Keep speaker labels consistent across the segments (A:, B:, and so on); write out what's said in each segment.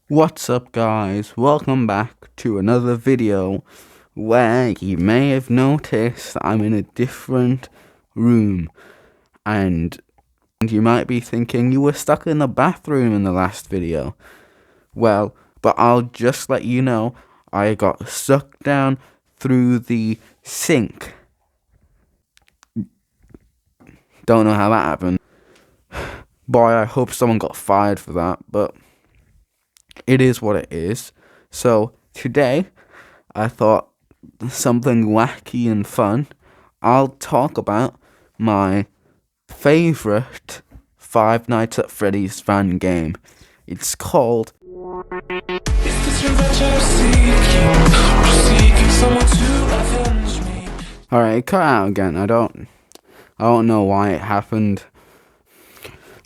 A: What's up guys, welcome back to another video where you may have noticed I'm in a different room and you might be thinking you were stuck in the bathroom in the last video. Well, but I'll just let you know I got sucked down through the sink. Don't know how that happened. Boy, I hope someone got fired for that, but it is what it is. So today, I thought something wacky and fun. I'll talk about my favorite Five Nights at Freddy's fan game. It's called Alright, cut out again. I don't know why it happened.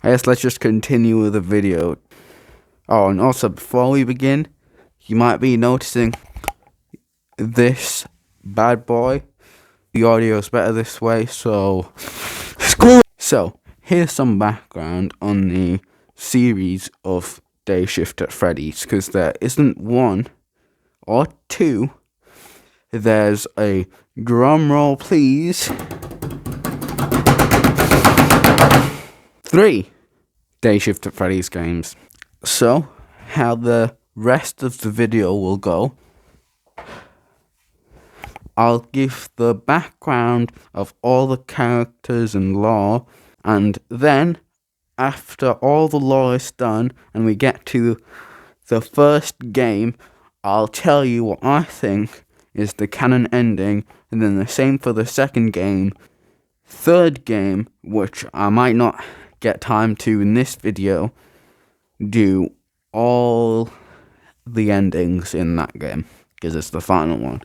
A: I guess let's just continue with the video. Oh, and also before we begin, you might be noticing this bad boy. The audio's better this way, so screw it. So, here's some background on the series of Dayshiftting at Freddy's, because there isn't one or two. There's a drum roll, please. 3 Dayshiftting at Freddy's games. So, how the rest of the video will go, I'll give the background of all the characters and lore, and then, after all the lore is done and we get to the first game, I'll tell you what I think is the canon ending, and then the same for the second game. Third game, which I might not get time to in this video, do all the endings in that game, because it's the final one.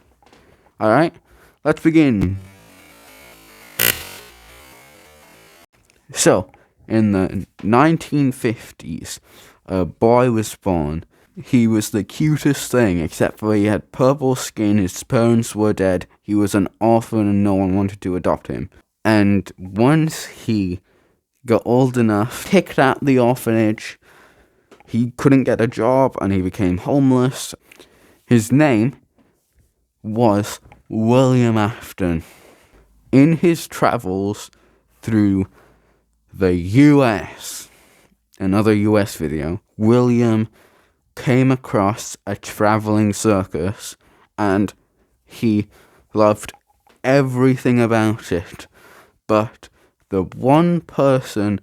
A: Alright, let's begin. So, in the 1950s, a boy was born. He was the cutest thing, except for he had purple skin, his parents were dead, he was an orphan and no one wanted to adopt him. And once he got old enough, kicked out the orphanage, he couldn't get a job and he became homeless. His name was William Afton. In his travels through the US, another US video, William came across a traveling circus and he loved everything about it. But the one person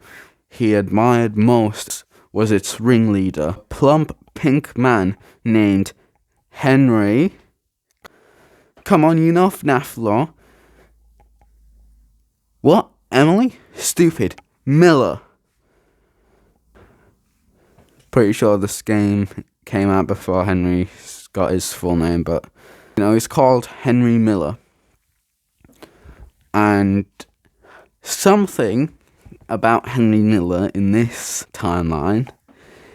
A: he admired most was its ringleader, a plump pink man named Henry. Come on, you know FNAF lore. What? Emily? Stupid. Miller. Pretty sure this game came out before Henry got his full name, but he's called Henry Miller. And something about Henry Miller in this timeline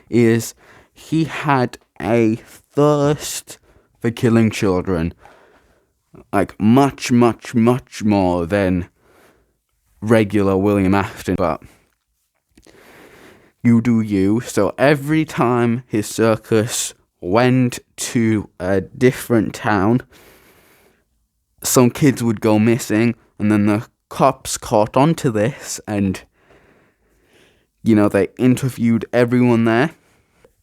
A: is he had a thirst for killing children, like much more than regular William Afton, but you do you. So every time his circus went to a different town, some kids would go missing, and then the cops caught onto this, and they interviewed everyone there.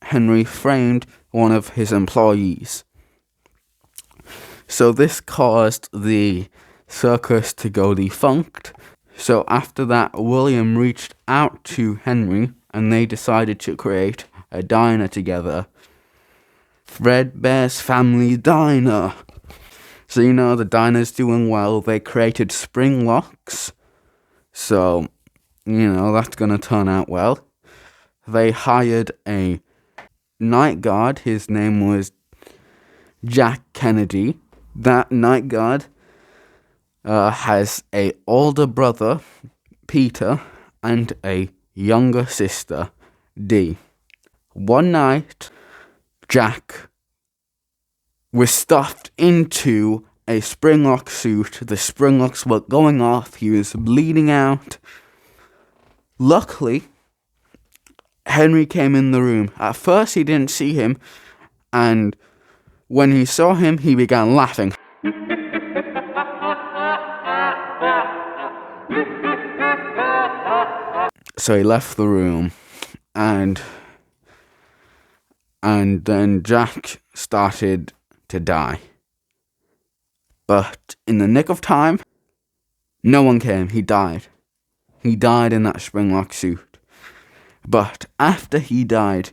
A: Henry framed one of his employees. So this caused the circus to go defunct. So after that, William reached out to Henry, and they decided to create a diner together. Fredbear's Family Diner. So the diner's doing well. They created spring locks. So, that's gonna turn out well. They hired a night guard. His name was Jack Kennedy. That night guard has a older brother, Peter, and a younger sister, Dee. One night, Jack was stuffed into a springlock suit. The springlocks were going off. He was bleeding out. Luckily, Henry came in the room. At first he didn't see him, and when he saw him, he began laughing. So he left the room, and then Jack started to die. But in the nick of time, no one came. He died. He died in that springlock suit. But after he died,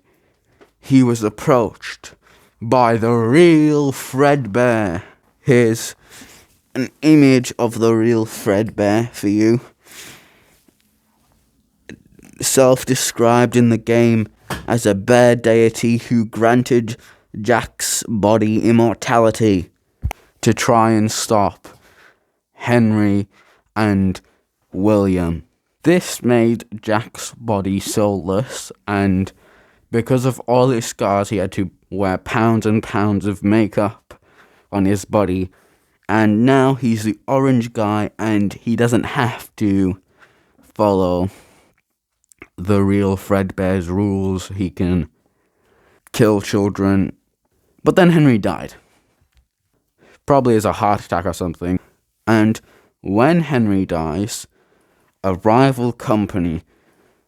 A: he was approached by the real Fredbear. Here's an image of the real Fredbear for you. Self-described in the game as a bear deity who granted Jack's body immortality to try and stop Henry and William. This made Jack's body soulless, and because of all his scars, he had to wear pounds and pounds of makeup on his body. And now he's the orange guy, and he doesn't have to follow the real Fredbear's rules. He can kill children. But then Henry died. Probably as a heart attack or something. And when Henry dies, a rival company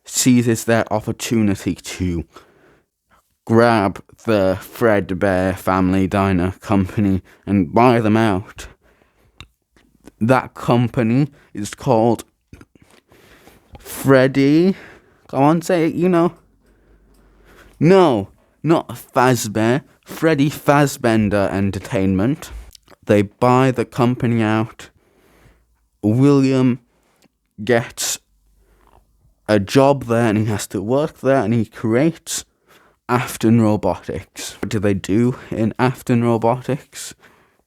A: seizes their opportunity to grab the Fredbear Family Diner company and buy them out. That company is called Freddy. Come on, say it, you know. No, not Fazbear. Freddy Fazbender Entertainment. They buy the company out. William gets a job there, and he has to work there, and he creates Afton Robotics. What do they do in Afton Robotics?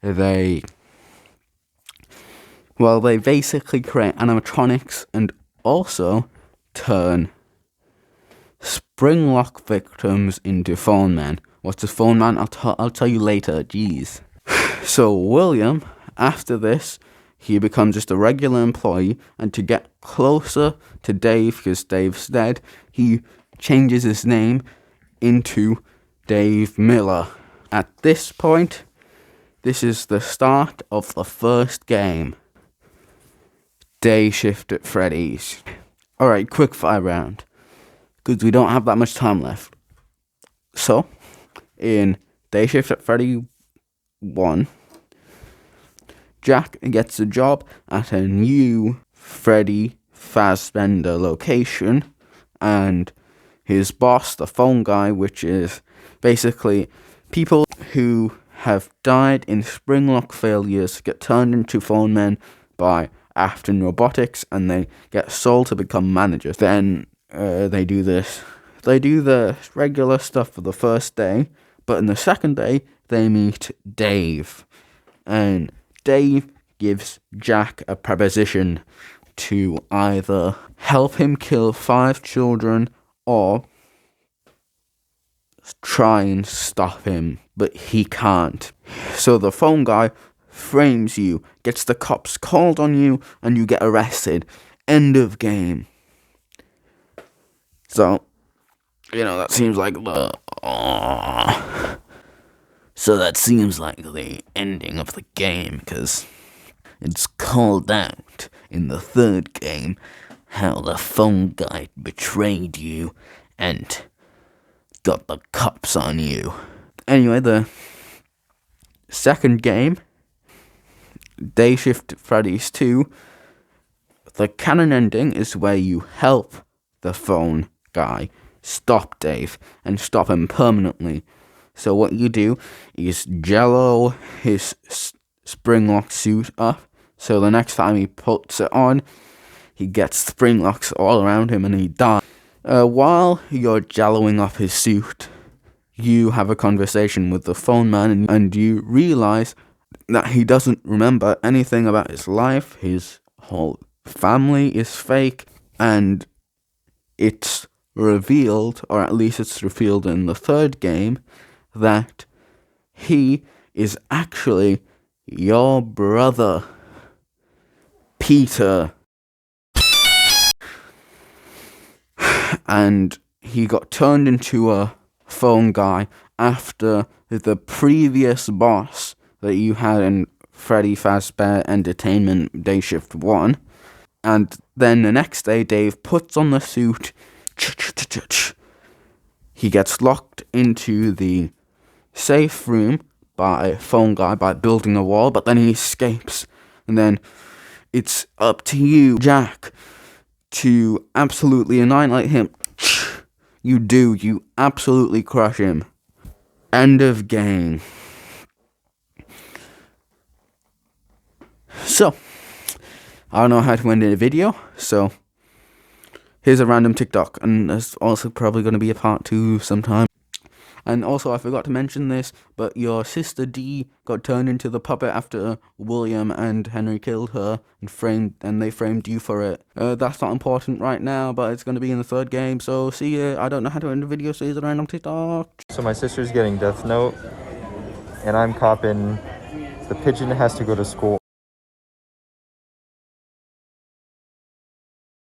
A: They basically create animatronics and also turn springlock victims into phone men. What's a phone man? I'll tell you later. Jeez. So William, after this, he becomes just a regular employee, and to get closer to Dave, because Dave's dead, he changes his name into Dave Miller. At this point, this is the start of the first game. Day shift at Freddy's. Alright, quick fire round, because we don't have that much time left. So, in Day Shift at Freddy 1, Jack gets a job at a new Freddy Fazbender location, and his boss, the phone guy, which is basically people who have died in springlock failures, get turned into phone men by Afton Robotics, and they get sold to become managers. Then they do this. They do the regular stuff for the first day, but in the second day, they meet Dave. And Dave gives Jack a proposition to either help him kill 5 children or try and stop him, but he can't. So the phone guy frames you, gets the cops called on you, and you get arrested. End of game. So, that seems like the... So that seems like the ending of the game, because it's called out in the third game how the phone guy betrayed you and got the cops on you. Anyway, the second game, Day Shift Freddy's 2, the canon ending is where you help the phone guy stop Dave and stop him permanently. So what you do is jello his springlock suit up, so the next time he puts it on, he gets springlocks all around him and he dies. While you're jelloing up his suit, you have a conversation with the phone man, and you realize that he doesn't remember anything about his life. His whole family is fake, and it's revealed, or at least it's revealed in the third game, that he is actually your brother, Peter. And he got turned into a phone guy after the previous boss that you had in Freddy Fazbear Entertainment Day Shift 1. And then the next day, Dave puts on the suit. He gets locked into the safe room by phone guy by building a wall, but then he escapes. And then it's up to you, Jack, to absolutely annihilate him. You do. You absolutely crush him. End of game. So, I don't know how to end a video, so here's a random TikTok, and there's also probably going to be a part 2 sometime. And also, I forgot to mention this, but your sister Dee got turned into the puppet after William and Henry killed her and they framed you for it. That's not important right now, but it's going to be in the 3rd game, so see ya. I don't know how to end a video, so here's a random TikTok.
B: So my sister's getting Death Note, and I'm copping the pigeon has to go to school